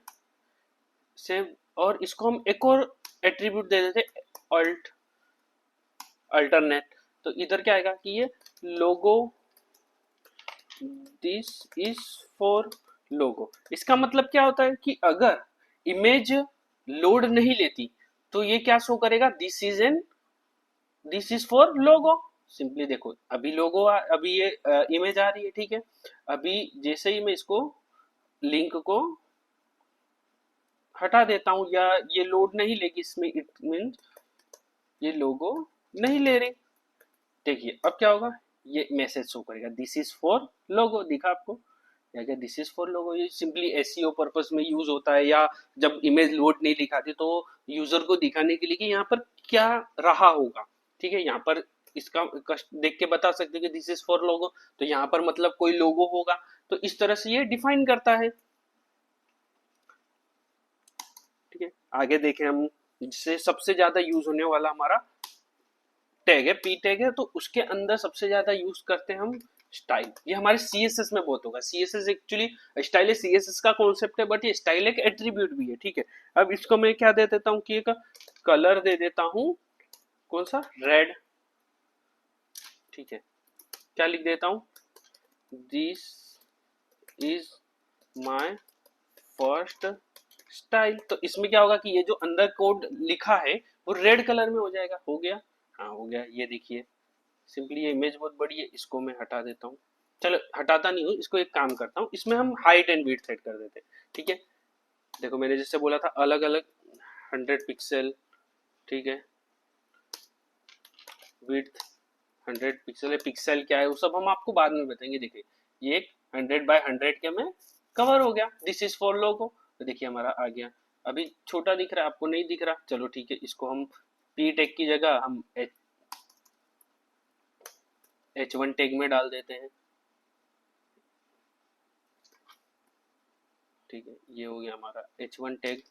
सेव, और इसको हम एक और एट्रीब्यूट दे देते अल्टरनेट। तो इधर क्या आएगा कि ये लोगो, दिस इज फॉर लोगो। इसका मतलब क्या होता है कि अगर इमेज लोड नहीं लेती तो ये क्या शो करेगा, this is for logo. Simply देखो अभी लोगो अभी ये इमेज आ रही है, ठीक है। अभी जैसे ही मैं इसको लिंक को हटा देता हूं या ये लोड नहीं लेगी इसमें, इट मीन ये लोगो नहीं ले रही, देखिए अब क्या होगा, ये मैसेज शो करेगा दिस इज फॉर लोगो। दिखा आपको या दिस इज फॉर लोगो, ये सिंपली एसईओ पर्पस में यूज होता है, या जब इमेज लोड नहीं दिखाती तो यूजर को दिखाने के लिए कि यहाँ पर क्या रहा होगा, ठीक है। यहाँ पर इसका देख के बता सकते हैं कि दिस इज फॉर लोगो, तो यहाँ पर मतलब कोई लोगो होगा, तो इस तरह से ये डिफाइन करता है, ठीक है। आगे देखें हम, जिससे सबसे ज्यादा यूज होने वाला हमारा टैग है, पी टैग है, तो उसके अंदर सबसे ज्यादा यूज करते हैं हम स्टाइल। ये हमारे सीएसएस में बहुत होगा, सीएसएस एक्चुअली स्टाइल है, सीएसएस का कॉन्सेप्ट है, बट ये स्टाइल एक एट्रीब्यूट भी है, ठीक है। अब इसको मैं क्या दे देता हूँ कि एक कलर दे देता हूँ, कौन सा, रेड, ठीक है। क्या लिख देता हूँ, this is my first style. तो इसमें क्या होगा कि ये जो अंदर कोड लिखा है वो रेड कलर में हो जाएगा, हो गया, हाँ हो गया। ये देखिए सिंपली ये इमेज बहुत बड़ी है, इसको मैं हटा देता हूँ, चलो हटाता नहीं हूँ, इसको एक काम करता हूँ, इसमें हम हाइट एंड विड्थ सेट कर देते हैं, ठीक है। देखो मैंने जैसे बोला था अलग अलग 100 पिक्सल, ठीक है, विड्थ 100 पिक्सल है, पिक्सल क्या है वो सब हम आपको बाद में बताएंगे। देखिए ये एक 100x100 के में कवर हो गया, दिस इज फॉर लोगो, तो देखिए हमारा आ गया। अभी छोटा दिख रहा है आपको, नहीं दिख रहा, चलो ठीक है, इसको हम पी टैग की जगह हम H1 टैग में डाल देते हैं, ठीक है। ये हो गया हमारा H1 टैग,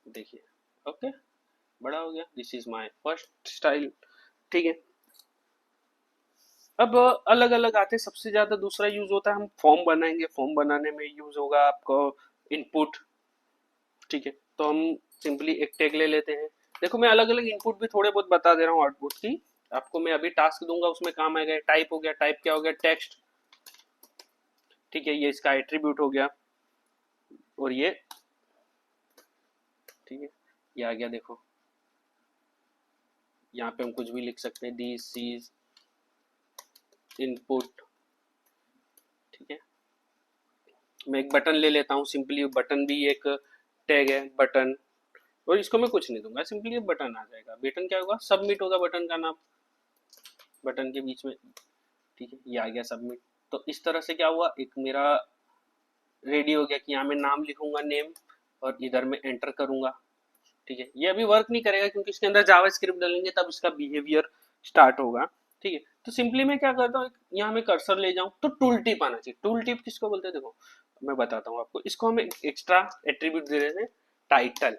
देखिए ओके, बड़ा हो गया, this is my first style, ठीक है। अब अलग अलग आते, सबसे ज्यादा दूसरा यूज होता है, हम फॉर्म बनाएंगे, फॉर्म बनाने में यूज होगा आपको इनपुट, ठीक है। तो हम सिंपली एक टैग ले लेते हैं, देखो मैं अलग अलग इनपुट भी थोड़े बहुत बता दे रहा हूँ आउटपुट की, आपको मैं अभी टास्क दूंगा उसमें काम आएगा। टाइप हो गया, टाइप क्या हो गया, टेक्स्ट, ठीक है, ये इसका एट्रीब्यूट हो गया, और ये ठीक है, ये आ गया। देखो यहाँ पे हम कुछ भी लिख सकते हैं, दिस इज इनपुट, ठीक है। मैं एक बटन ले लेता हूँ, सिंपली बटन भी एक टैग है, बटन, और इसको मैं कुछ नहीं दूंगा, सिंपली बटन आ जाएगा। बटन क्या होगा, सबमिट होगा बटन का नाम, बटन के बीच में, ठीक है, ये आ गया सबमिट। तो इस तरह से क्या हुआ, एक मेरा रेडी हो गया कि यहाँ मैं नाम लिखूंगा, नेम, और इधर मैं एंटर करूंगा, ठीक है। ये अभी वर्क नहीं करेगा क्योंकि इसके अंदर जावा स्क्रिप्ट डालेंगे तब इसका बिहेवियर स्टार्ट होगा, ठीक है। तो सिंपली मैं क्या करता हूँ, यहाँ मैं कर्सर ले जाऊँ तो टूल टिप आना चाहिए। टूल टिप किसको बोलते हैं, देखो मैं बताता हूँ आपको। इसको हम एक्स्ट्रा एट्रीब्यूट दे देते हैं, टाइटल,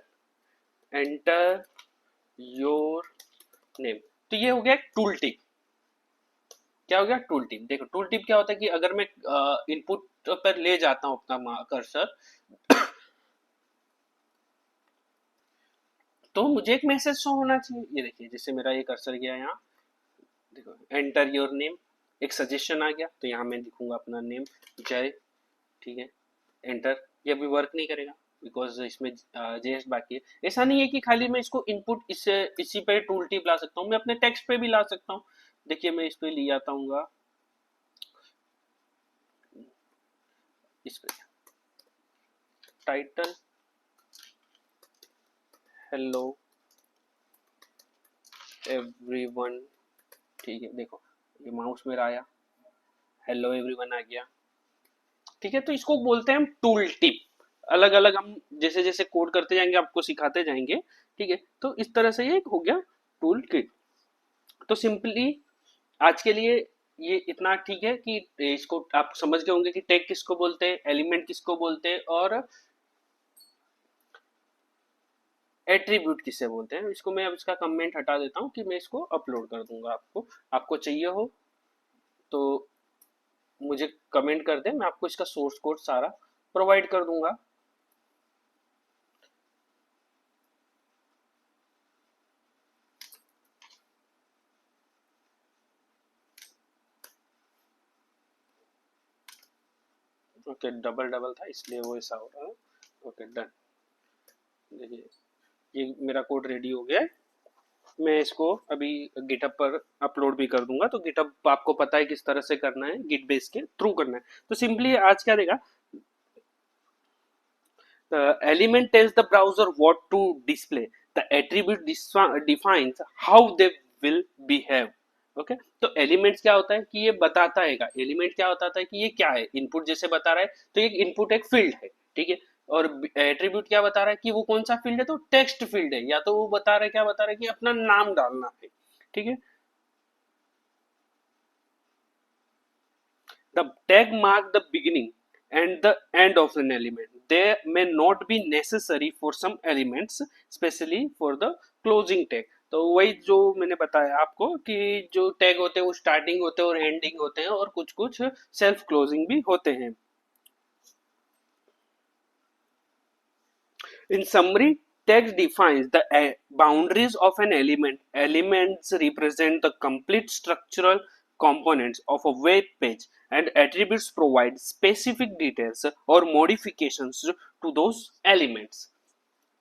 एंटर योर नेम। तो ये हो गया टूल टिप। क्या हो गया, टूल टिप। देखो टूल टिप क्या होता है कि अगर मैं इनपुट पर ले जाता हूँ अपना कर्सर, तो मुझे एक मैसेज शो होना चाहिए। ये देखिए जैसे मेरा ये कर्सर गया यहाँ, देखो एंटर योर नेम, एक सजेशन आ गया, तो यहाँ मैं लिखूंगा अपना नेम जय, ठीक है, एंटर। ये अभी वर्क नहीं करेगा बिकॉज इसमें जेएस बाकी है। ऐसा नहीं है कि खाली मैं इसको इनपुट इसी पे टूल टिप ला सकता हूँ, मैं अपने टेक्स्ट पे भी ला सकता हूँ। देखिए मैं इस पे ले आता हूँ, इस पे टाइटल हेलो एवरीवन, ठीक है, देखो ये माउस मेरा आया, हेलो एवरीवन आ गया, ठीक है। तो इसको बोलते हैं हम टूल टिप। अलग अलग हम जैसे जैसे कोड करते जाएंगे आपको सिखाते जाएंगे, ठीक है। तो इस तरह से ये हो गया टूल टिप। तो सिंपली आज के लिए ये इतना ठीक है कि इसको आप समझ गए होंगे कि टैग किसको बोलते हैं, एलिमेंट किसको बोलते हैं, और एट्रीब्यूट किसे बोलते हैं। इसको मैं अब इसका कमेंट हटा देता हूँ कि मैं इसको अपलोड कर दूंगा। आपको चाहिए हो तो मुझे कमेंट कर दे, मैं आपको इसका सोर्स कोड सारा प्रोवाइड कर दूंगा। ओके, डबल डबल था इसलिए वो ऐसा हो रहा है। Okay done. देखिए ये मेरा कोड रेडी हो गया है, मैं इसको अभी गिटहब पर अपलोड भी कर दूंगा। तो गिटहब आपको पता है किस तरह से करना है, गिट बेस के थ्रू करना है। तो सिंपली आज क्या देगा, the element tells the browser what to display, the attribute defines how they will behave। Okay तो एलिमेंट्स क्या होता है कि ये बताता है, एलिमेंट क्या बताता है कि ये क्या है, इनपुट जैसे बता रहा है तो ये इनपुट एक फील्ड है, ठीक है। और एट्रीब्यूट क्या बता रहा है कि वो कौन सा फील्ड है, तो टेक्स्ट फील्ड है, या तो वो बता रहा है, क्या बता रहा है कि अपना नाम डालना है, ठीक है। The tag mark the beginning and the end of an element. They may not be necessary for some elements, especially for the closing tag. तो वही जो मैंने बताया आपको कि जो टैग होते हैं वो स्टार्टिंग होते हैं और एंडिंग होते हैं, और कुछ कुछ सेल्फ क्लोजिंग भी होते हैं। In summary, text defines the boundaries of an element. Elements represent the complete structural components of a web page, and attributes provide specific details or modifications to those elements.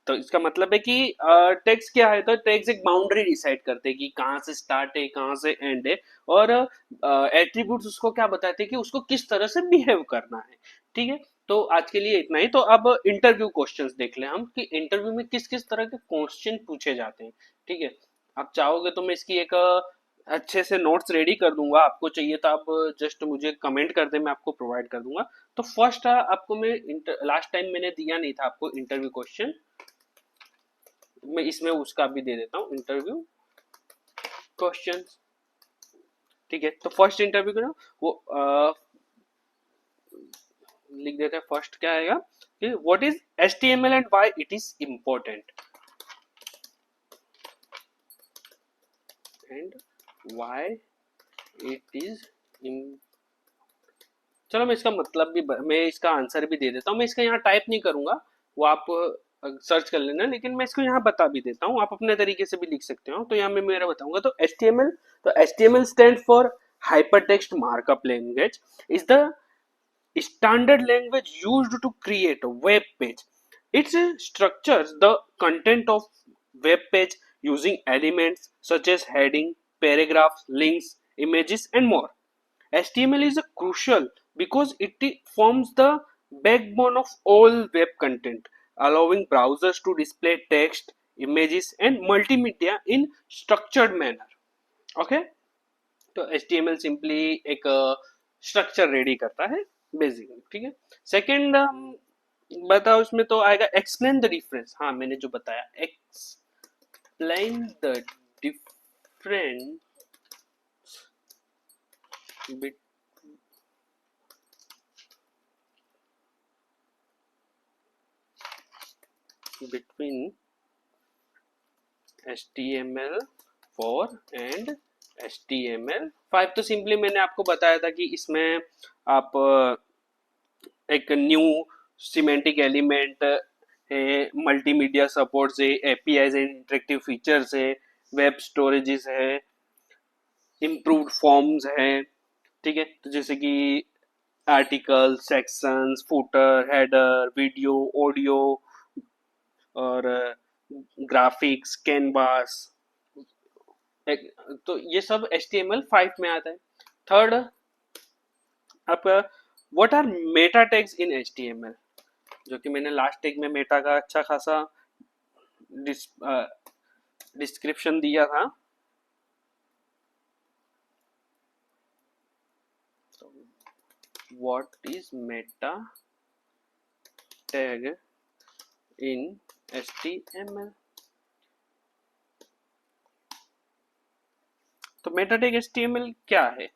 तो इसका मतलब है कि text क्या है, तो टेक्स्ट एक boundary decide करते हैं कि कहाँ से स्टार्ट है कहाँ से एंड है, और एट्रीब्यूट्स उसको क्या बताते हैं कि उसको किस तरह से बिहेव करना है, ठीक है। तो आज के लिए इतना ही। तो अब इंटरव्यू क्वेश्चंस देख लें हम कि इंटरव्यू में किस किस तरह के क्वेश्चन पूछे जाते हैं, ठीक है। आप चाहोगे तो मैं इसकी एक अच्छे से नोट्स रेडी कर दूंगा, आपको चाहिए तो आप जस्ट मुझे कमेंट कर दे, मैं आपको प्रोवाइड कर दूंगा। तो फर्स्ट आपको मैं लास्ट टाइम मैंने दिया नहीं था आपको इंटरव्यू क्वेश्चन, मैं इसमें उसका भी दे देता हूँ इंटरव्यू क्वेश्चन, ठीक है। तो फर्स्ट इंटरव्यू ना वो लिख देते हैं। फर्स्ट क्या आएगा कि what is HTML and why it is important, and why it is, चलो मैं इसका मतलब भी मैं इसका आंसर भी दे देता हूँ। मैं इसका यहाँ टाइप नहीं करूंगा, वो आप सर्च कर लेना, लेकिन मैं इसको यहाँ बता भी देता हूँ, आप अपने तरीके से भी लिख सकते हो। तो यहाँ मैं मेरा बताऊंगा। तो HTML, तो HTML stand for hypertext markup language, is the standard language used to create a web page. It structures the content of web page using elements such as heading, paragraphs, links, images, and more. HTML is crucial because it forms the backbone of all web content, allowing browsers to display text, images, and multimedia in structured manner. Okay? तो HTML simply एक structure ready करता है basically, ठीक है। Second बताओ इसमें तो आएगा एक्सप्लेन द डिफरेंस। हाँ मैंने जो बताया, explain the difference between HTML4 and HTML5। तो सिंपली मैंने आपको बताया था कि इसमें आप एक न्यू सिमेंटिक एलिमेंट है, मल्टीमीडिया सपोर्ट्स है, एपीआईज एंड इंटरेक्टिव फीचर्स है, वेब स्टोरेजेस है, इम्प्रूव्ड फॉर्म्स है। ठीक है, तो जैसे कि article, sections, footer, header, video, audio और ग्राफिक्स, कैनवास, तो ये सब HTML5 में आता है। थर्ड, आपका what are meta tags in HTML, जो कि मैंने लास्ट टैग में मेटा का अच्छा खासा डिस्क्रिप्शन दिया था। What is Meta tag in HTML। तो मेटा टैग HTML क्या है?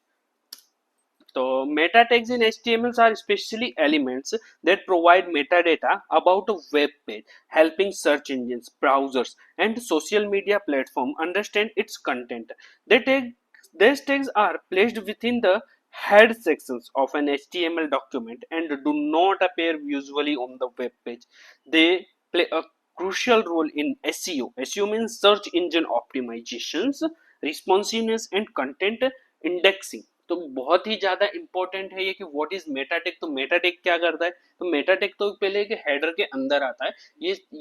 So meta tags in HTML are especially elements that provide metadata about a web page, helping search engines, browsers, and social media platform understand its content. These tags are placed within the head sections of an HTML document and do not appear visually on the web page. They play a crucial role in SEO. SEO means search engine optimizations, responsiveness, and content indexing। तो बहुत ही ज्यादा important है ये कि what is MediaTek. तो MediaTek क्या करता है? तो मेटाटेक तो पहले एक हेडर के अंदर आता है।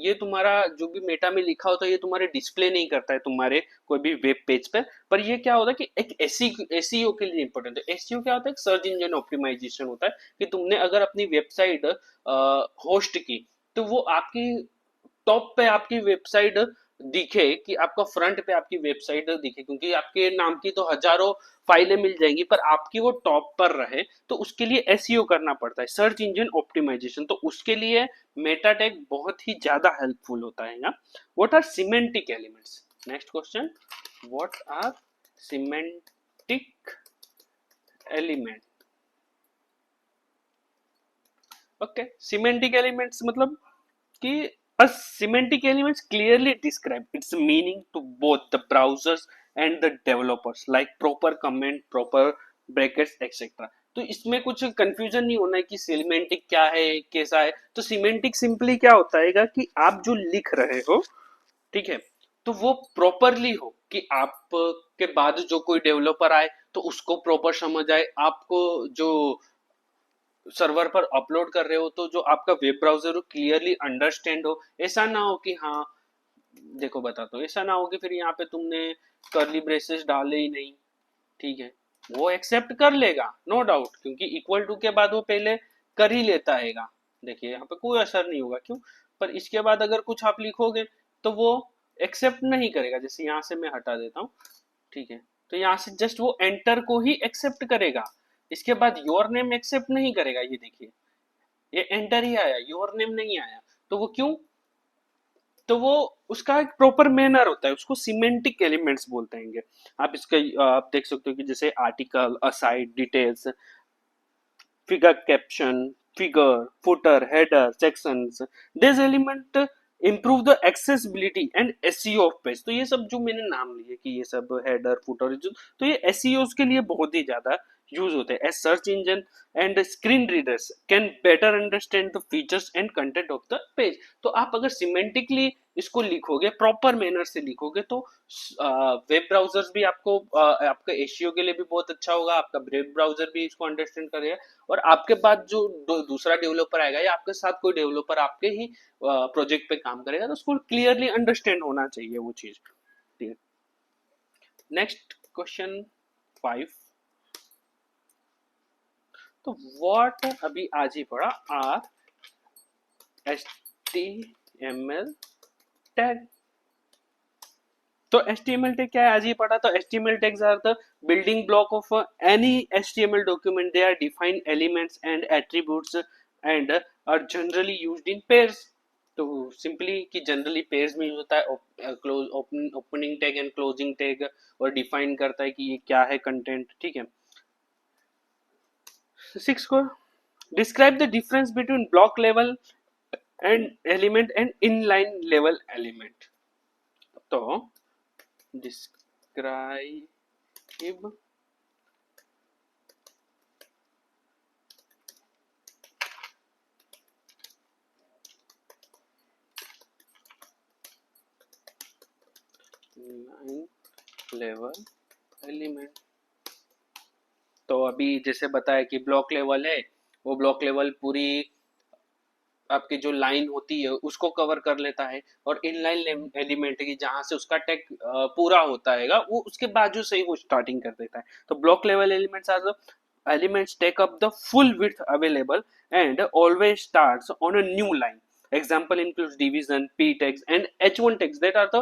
ये तुम्हारा जो भी मेटा में लिखा होता है ये तुम्हारे डिस्प्ले नहीं करता है तुम्हारे कोई भी वेब पेज पर ये क्या होता है कि एक एसईओ के लिए इंपॉर्टेंट है। एसईओ क्या होता है? सर्च इंजन ऑप्टिमाइजेशन होता है कि तुमने अगर अपनी वेबसाइट होस्ट की तो वो आपकी टॉप पे आपकी वेबसाइट दिखे, कि आपका फ्रंट पे आपकी वेबसाइट दिखे, क्योंकि आपके नाम की तो हजारों फाइलें मिल जाएंगी पर आपकी वो टॉप पर रहे तो उसके लिए एसईओ करना पड़ता है, सर्च इंजन ऑप्टिमाइजेशन। तो उसके लिए मेटा टैग बहुत ही ज्यादा हेल्पफुल होता है। What are semantic elements? Next question, what are semantic element? Okay, semantic elements मतलब कि a semantic elements clearly describe its meaning to both the browsers and the developers, like proper comment, proper brackets, etc। तो इसमें कुछ confusion नहीं होना है कि semantic क्या है, कैसा है। तो सिमेंटिक सिंपली क्या होता है कि आप जो लिख रहे हो, ठीक है, तो वो प्रॉपरली हो, कि आप के बाद जो कोई डेवलपर आए तो उसको प्रॉपर समझ आए, आपको जो सर्वर पर अपलोड कर रहे हो तो जो आपका वेब ब्राउजर हो क्लियरली अंडरस्टैंड हो। ऐसा ना हो कि हाँ, देखो बताता हूँ, ऐसा ना हो कि फिर यहाँ पे तुमने कर्ली ब्रेसेस डाले ही नहीं। ठीक है, वो एक्सेप्ट कर लेगा नो डाउट, क्योंकि इक्वल टू के बाद वो पहले कर ही लेता है। देखिए यहाँ पे कोई असर नहीं होगा, क्यों? पर इसके बाद अगर कुछ आप लिखोगे तो वो एक्सेप्ट नहीं करेगा। जैसे यहाँ से मैं हटा देता हूँ, ठीक है, तो यहाँ से जस्ट वो एंटर को ही एक्सेप्ट करेगा, इसके बाद योर नेम एक्सेप्ट नहीं करेगा। ये देखिए, ये एंटर ही आया, योर नेम नहीं आया। तो वो क्यों? तो वो उसका एक प्रॉपर मैनर होता है, उसको सिमेंटिक एलिमेंट्स बोलते हैं। आप इसका आप देख सकते हो कि जैसे article, aside, details, figure caption, figure, footer, header, sections, this element improve the accessibility and SEO of page। तो ये सब जो मैंने नाम लिए कि ये सब हेडर, फुटर, तो ये SEO के लिए बहुत ही ज्यादा यूज होते हैं। As search engine and screen readers can better understand the features and content of the page. तो आप अगर सिमेंटिकली इसको लिखोगे, प्रॉपर मैनर से लिखोगे, तो वेब ब्राउजर्स भी आपको आपका एसईओ के लिए भी बहुत अच्छा होगा, आपका वेब ब्राउजर भी इसको अंडरस्टैंड करेगा, और आपके बाद जो दूसरा डेवलपर आएगा या आपके साथ कोई डेवलपर आपके ही प्रोजेक्ट पे काम करेगा तो उसको क्लियरली अंडरस्टैंड होना चाहिए वो चीज। ठीक है, नेक्स्ट क्वेश्चन 5। तो व्हाट अभी आज ही पढ़ा, आर HTML टैग। तो HTML टैग क्या है? आज ही पढ़ा। तो HTML tags are the building block of any HTML document। They are defined elements and attributes and are generally used in pairs। तो सिंपली कि जनरली पेयर्स में यूज होता है, close opening tag and closing tag, और define करता है कि ये क्या है कंटेंट। ठीक है, 6 को describe the difference between block level and element and inline level element. तो डिस्क्राइब इनलाइन लेवल एलिमेंट। तो अभी जैसे बताया कि ब्लॉक लेवल है, वो ब्लॉक लेवल पूरी आपकी जो लाइन होती है उसको कवर कर लेता है, और इनलाइन एलिमेंट की जहां से उसका टैग पूरा होता है वो उसके बाजू से ही वो स्टार्टिंग कर देता है। तो block level elements are the elements take up the full width available and always starts on a new line. Example includes division, p tags and h1 tags that are the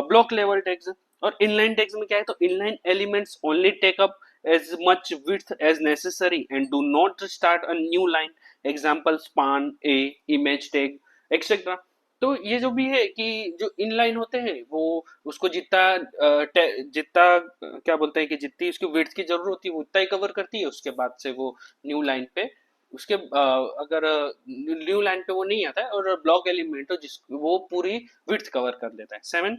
block level tags. और inline tags में क्या है, तो inline elements only take up as much width as necessary and do not start a new line. Example span, a, image tag, etc. तो ये जो भी है कि जो इनलाइन होते हैं वो उसको जितना जितना क्या बोलते हैं कि जितनी उसकी विड्थ की जरूरत होती है वो उतना ही कवर करती है, उसके बाद से वो न्यू लाइन पे उसके अगर न्यू लाइन पे वो नहीं आता है, और ब्लॉक एलिमेंट हो जिस वो पूरी विड्थ कवर कर देता है। 7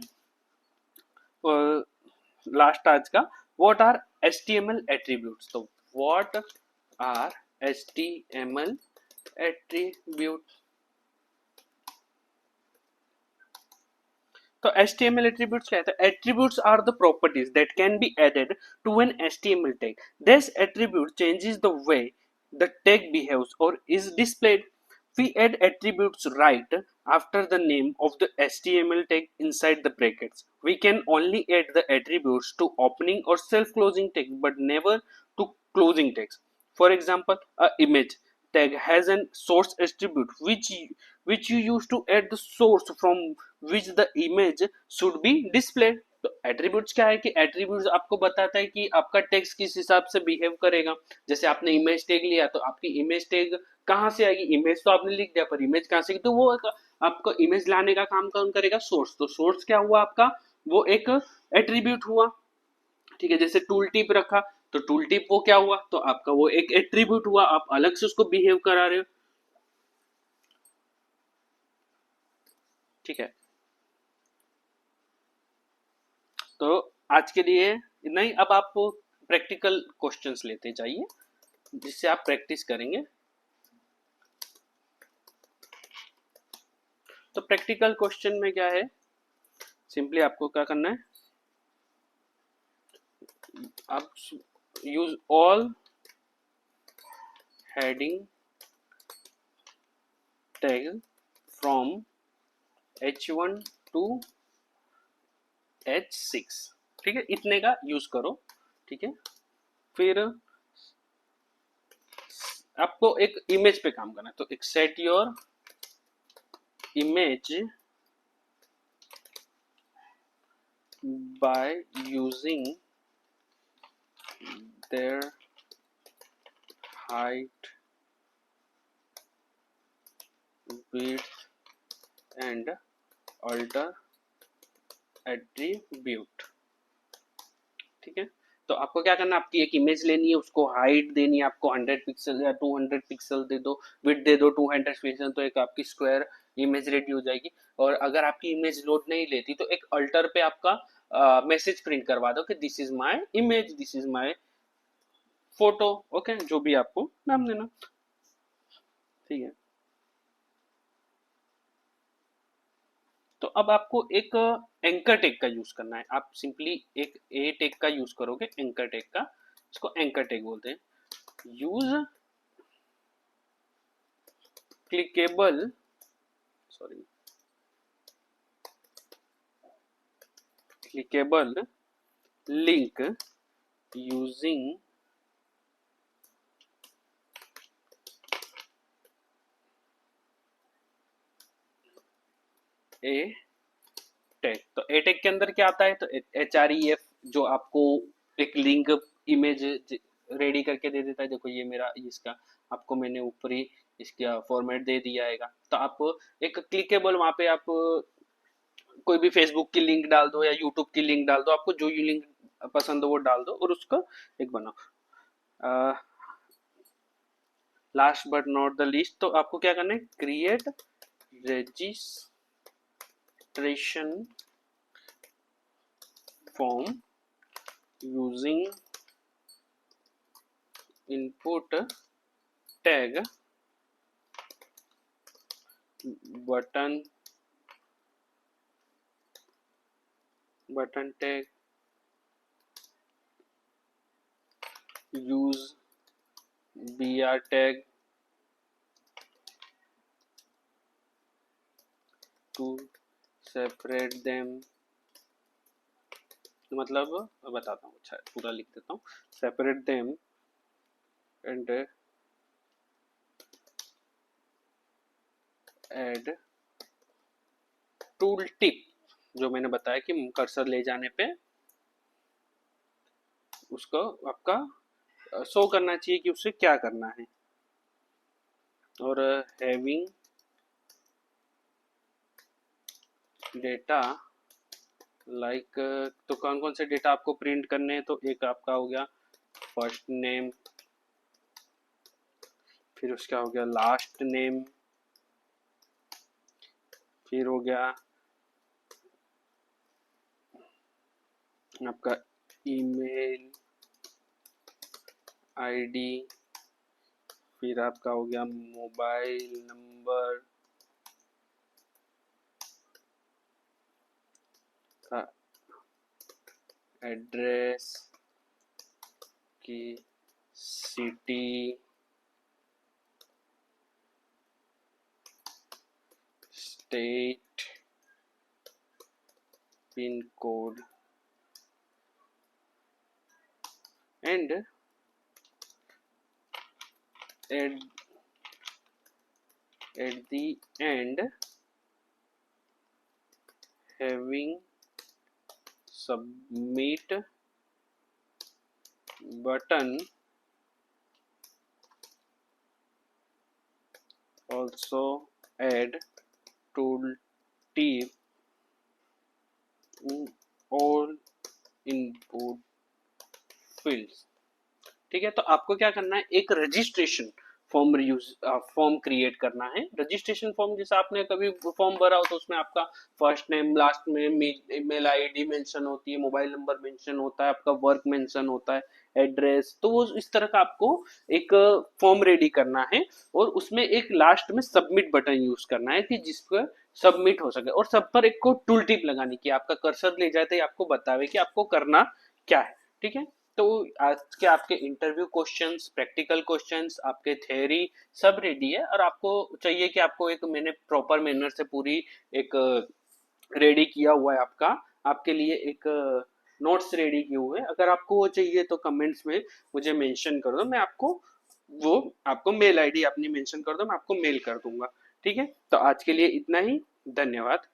लास्ट आज का, व्हाट आर HTML एट्रीब्यूट्स। तो व्हाट आर HTML एट्रीब्यूट्स। तो HTML attributes क्या है, तो attributes are the properties that can be added to an HTML tag. This attribute changes the way the tag behaves or is displayed. We add attributes right after the name of the HTML tag inside the brackets. We can only add the attributes to opening or self-closing tags, but never to closing tags. For example, a image tag has an source attribute which you use to add the source from which the image should be displayed. तो attributes क्या है कि attributes आपको बताता है कि आपका text किस हिसाब से बिहेव करेगा। जैसे आपने इमेज टैग लिया तो आपकी इमेज टैग कहाँ से आएगी, इमेज तो आपने लिख दिया पर इमेज कहाँ से, तो वो आपको इमेज लाने का काम कौन करेगा, सोर्स। तो सोर्स क्या हुआ आपका, वो एक एट्रीब्यूट हुआ। ठीक है, जैसे टूल टिप रखा तो टूल टिप वो क्या हुआ, तो आपका वो एक एट्रीब्यूट हुआ, आप अलग से उसको बिहेव करा रहे हो। ठीक है, तो आज के लिए इतना ही। अब आप प्रैक्टिकल क्वेश्चंस लेते जाइए जिससे आप प्रैक्टिस करेंगे। तो प्रैक्टिकल क्वेश्चन में क्या है, सिंपली आपको क्या करना है, आप use all heading tag from H1 to H6। ठीक है, इतने का यूज करो। ठीक है, फिर आपको एक इमेज पे काम करना है, तो एक set your image by using their height, width and alter attribute। ठीक है, तो आपको क्या करना है, आपकी एक इमेज लेनी है, उसको हाइट देनी है, आपको 100 पिक्सल या 200 पिक्सल दे दो, विड्थ दे दो 200 पिक्सल, तो एक आपकी स्क्वायर इमेज रेडी हो जाएगी। और अगर आपकी इमेज लोड नहीं लेती तो एक अल्टर पे आपका मैसेज प्रिंट करवा दो कि this is my image, this is my photo. Okay, जो भी आपको नाम देना। ठीक है, तो अब आपको एक एंकर टैग का यूज करना है। आप सिंपली एक ए टैग का यूज करोगे, एंकर टैग का, इसको एंकर टैग बोलते हैं। Use clickable, sorry, clickable link using ए टैग। तो ए टैग के अंदर क्या आता है, तो HREF जो आपको एक लिंक इमेज रेडी करके दे देता है। देखो ये मेरा इसका आपको मैंने ऊपर ही इसका फॉर्मेट दे दिया है। तो आप एक क्लिकेबल वहां पे आप कोई भी फेसबुक की लिंक डाल दो या यूट्यूब की लिंक डाल दो, आपको जो ये लिंक पसंद हो वो डाल दो और उसका एक बनाओ। Last but not the least, तो आपको क्या करना है, create registration form using input tag button tag use br tag to separate them, मतलब बताता हूँ, अच्छा पूरा लिख देता हूँ, separate them and add tool tip, जो मैंने बताया कि कर्सर ले जाने पे उसको आपका शो करना चाहिए कि उससे क्या करना है, और हैविंग डेटा लाइक, तो कौन कौन से डेटा आपको प्रिंट करने हैं, तो एक आपका हो गया फर्स्ट नेम, फिर उसका हो गया लास्ट नेम, फिर हो गया आपका ईमेल आईडी, फिर आपका हो गया मोबाइल नंबर का एड्रेस की city, state, pin code and at the end having submit button also add tool tip in all input fields। ठीक है, तो आपको क्या करना है, एक रजिस्ट्रेशन फॉर्म क्रिएट करना है। रजिस्ट्रेशन फॉर्म जैसे आपने कभी फॉर्म भरा हो तो उसमें आपका फर्स्ट नेम, लास्ट में ईमेल आईडी मेंशन होती है, मोबाइल नंबर मेंशन होता है, आपका वर्क मेंशन होता है, एड्रेस, तो वो इस तरह का आपको एक फॉर्म रेडी करना है, और उसमें एक लास्ट में सबमिट बटन यूज करना है कि जिस पर सबमिट हो सके, और सब पर एक को टूल टिप लगानी कि आपका कर्सर ले जाते ही आपको बतावे कि आपको करना क्या है। ठीक है, तो आज के आपके इंटरव्यू क्वेश्चंस, प्रैक्टिकल क्वेश्चंस, आपके थ्योरी सब रेडी है, और आपको चाहिए कि आपको एक, मैंने प्रॉपर मैनर से पूरी एक रेडी किया हुआ है आपका, आपके लिए एक नोट्स रेडी किए हुए, अगर आपको वो चाहिए तो कमेंट्स में मुझे मेंशन कर दो, मैं आपको वो आपको मेल आईडी अपनी मेंशन कर दो, मैं आपको मेल कर दूंगा। ठीक है, तो आज के लिए इतना ही, धन्यवाद।